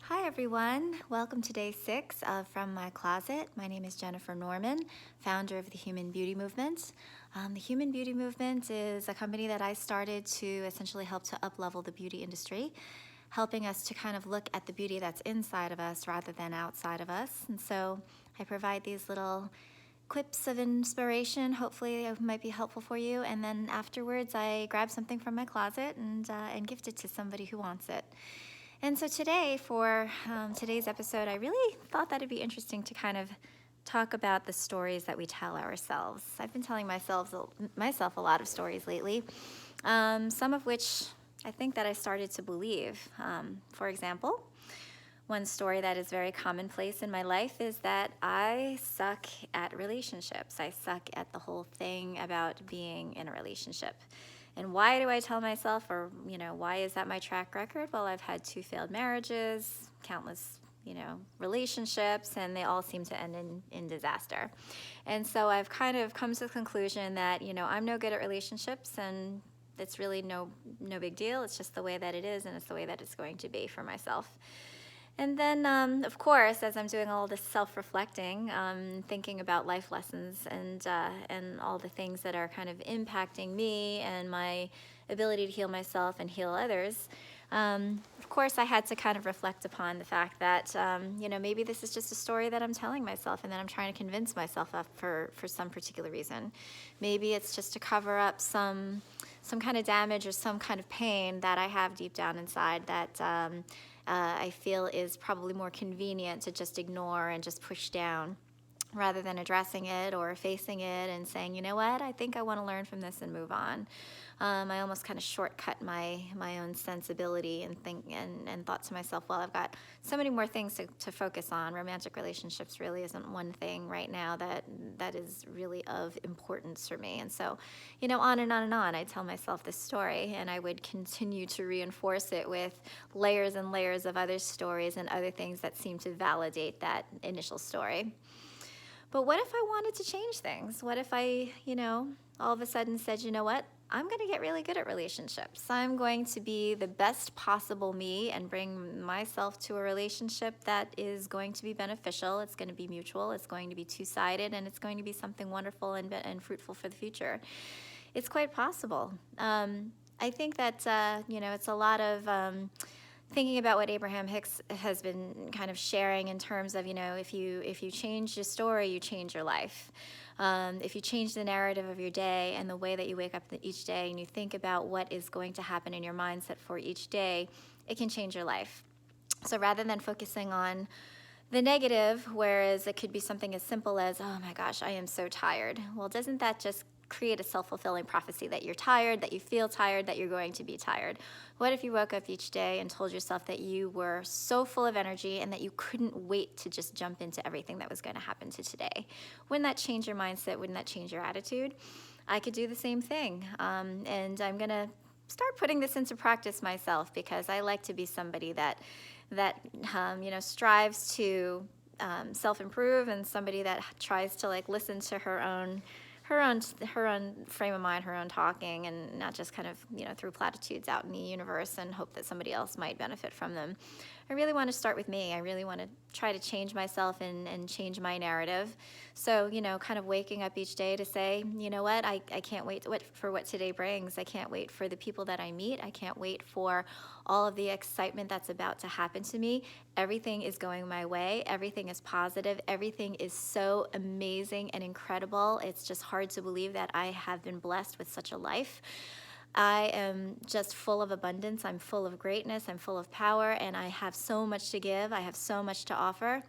Hi everyone, welcome to day 6 of From My Closet. My name is Jennifer Norman, founder of the Human Beauty Movement. The Human Beauty Movement is a company that I started to essentially help to up-level the beauty industry, helping us to kind of look at the beauty that's inside of us rather than outside of us. And so I provide these little quips of inspiration. Hopefully it might be helpful for you. And then afterwards I grab something from my closet and gift it to somebody who wants it. And so today, for today's episode, I really thought that it'd be interesting to kind of talk about the stories that we tell ourselves. I've been telling myself a lot of stories lately, some of which I think that I started to believe. For example, one story that is very commonplace in my life is that I suck at relationships. I suck at the whole thing about being in a relationship. And why do I tell myself, or, why is that my track record? Well, I've had 2 failed marriages, countless, relationships, and they all seem to end in disaster. And so I've kind of come to the conclusion that, I'm no good at relationships, and it's really no big deal. It's just the way that it is, and it's the way that it's going to be for myself. And then, of course, as I'm doing all this self-reflecting, thinking about life lessons and all the things that are kind of impacting me and my ability to heal myself and heal others, of course, I had to kind of reflect upon the fact that, maybe this is just a story that I'm telling myself and that I'm trying to convince myself of for some particular reason. Maybe it's just to cover up some kind of damage or some kind of pain that I have deep down inside that I feel is probably more convenient to just ignore and just push down rather than addressing it or facing it and saying, you know what, I think I want to learn from this and move on. I almost kind of shortcut my own sensibility and thought to myself, well, I've got so many more things to focus on. Romantic relationships really isn't one thing right now that is really of importance for me. And so, on and on and on, I tell myself this story, and I would continue to reinforce it with layers and layers of other stories and other things that seem to validate that initial story. But what if I wanted to change things? What if I, all of a sudden said, you know what? I'm going to get really good at relationships. I'm going to be the best possible me and bring myself to a relationship that is going to be beneficial. It's going to be mutual. It's going to be two-sided, and it's going to be something wonderful and fruitful for the future. It's quite possible. I think that, it's a lot of thinking about what Abraham Hicks has been kind of sharing in terms of, if you change your story, you change your life. If you change the narrative of your day and the way that you wake up each day and you think about what is going to happen in your mindset for each day, it can change your life. So rather than focusing on the negative, whereas it could be something as simple as, oh my gosh, I am so tired. Well, doesn't that just create a self-fulfilling prophecy that you're tired, that you feel tired, that you're going to be tired? What if you woke up each day and told yourself that you were so full of energy and that you couldn't wait to just jump into everything that was going to happen to today? Wouldn't that change your mindset? Wouldn't that change your attitude? I could do the same thing. And I'm going to start putting this into practice myself, because I like to be somebody that strives to self-improve, and somebody that tries to listen to her own frame of mind, her own talking, and not just kind of, through platitudes out in the universe and hope that somebody else might benefit from them. I really want to start with me. I really want to try to change myself and change my narrative. So, kind of waking up each day to say, you know what, I can't wait for what today brings. I can't wait for the people that I meet. I can't wait for all of the excitement that's about to happen to me. Everything is going my way. Everything is positive. Everything is so amazing and incredible. It's just hard to believe that I have been blessed with such a life. I am just full of abundance. I'm full of greatness. I'm full of power, and I have so much to give. I have so much to offer.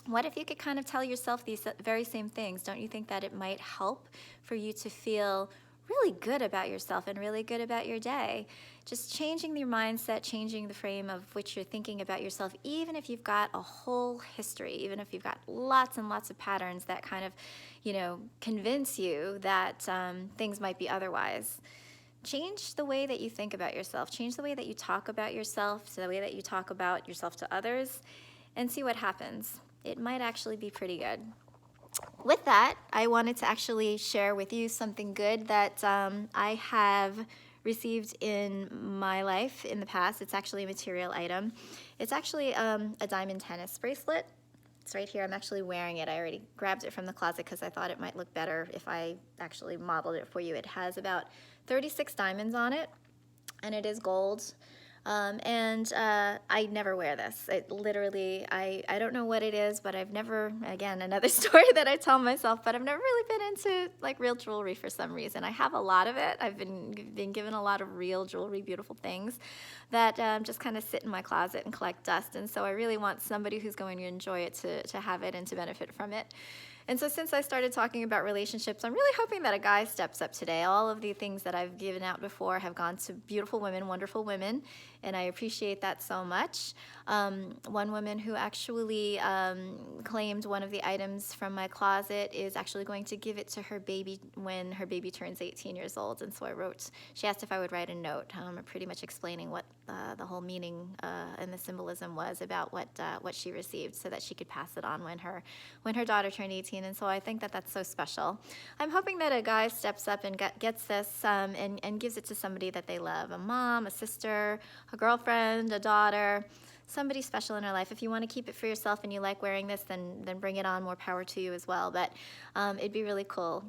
What if you could kind of tell yourself these very same things? Don't you think that it might help for you to feel really good about yourself and really good about your day? Just changing your mindset, changing the frame of which you're thinking about yourself, even if you've got a whole history, even if you've got lots and lots of patterns that kind of, convince you that things might be otherwise. Change the way that you think about yourself. Change the way that you talk about yourself, the way that you talk about yourself to others, and see what happens. It might actually be pretty good. With that, I wanted to actually share with you something good that I have received in my life in the past. It's actually a material item. It's actually a diamond tennis bracelet. It's right here. I'm actually wearing it. I already grabbed it from the closet because I thought it might look better if I actually modeled it for you. It has about 36 diamonds on it, and it is gold. I never wear this. It literally, I don't know what it is, but I've never, again, another story that I tell myself, but I've never really been into like real jewelry for some reason. I have a lot of it. I've been given a lot of real jewelry, beautiful things that just kind of sit in my closet and collect dust. And so I really want somebody who's going to enjoy it to have it and to benefit from it. And so since I started talking about relationships, I'm really hoping that a guy steps up today. All of the things that I've given out before have gone to beautiful women, wonderful women, and I appreciate that so much. One woman who actually claimed one of the items from my closet is actually going to give it to her baby when her baby turns 18 years old. And so she asked if I would write a note, pretty much explaining what the whole meaning and the symbolism was about what she received, so that she could pass it on when her daughter turned 18. And so I think that that's so special. I'm hoping that a guy steps up and gets this and gives it to somebody that they love, a mom, a sister, a girlfriend, a daughter, somebody special in her life. If you want to keep it for yourself and you like wearing this, then bring it on, more power to you as well. But it'd be really cool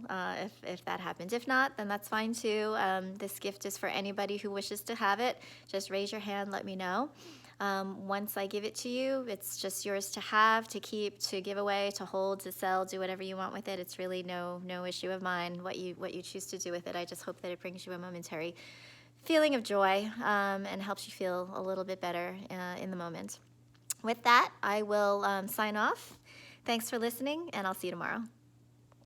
if that happens. If not, then that's fine too. This gift is for anybody who wishes to have it. Just raise your hand, let me know. Once I give it to you, it's just yours to have, to keep, to give away, to hold, to sell, do whatever you want with it. It's really no issue of mine what you choose to do with it. I just hope that it brings you a momentary feeling of joy and helps you feel a little bit better in the moment. With that, I will sign off. Thanks for listening, and I'll see you tomorrow.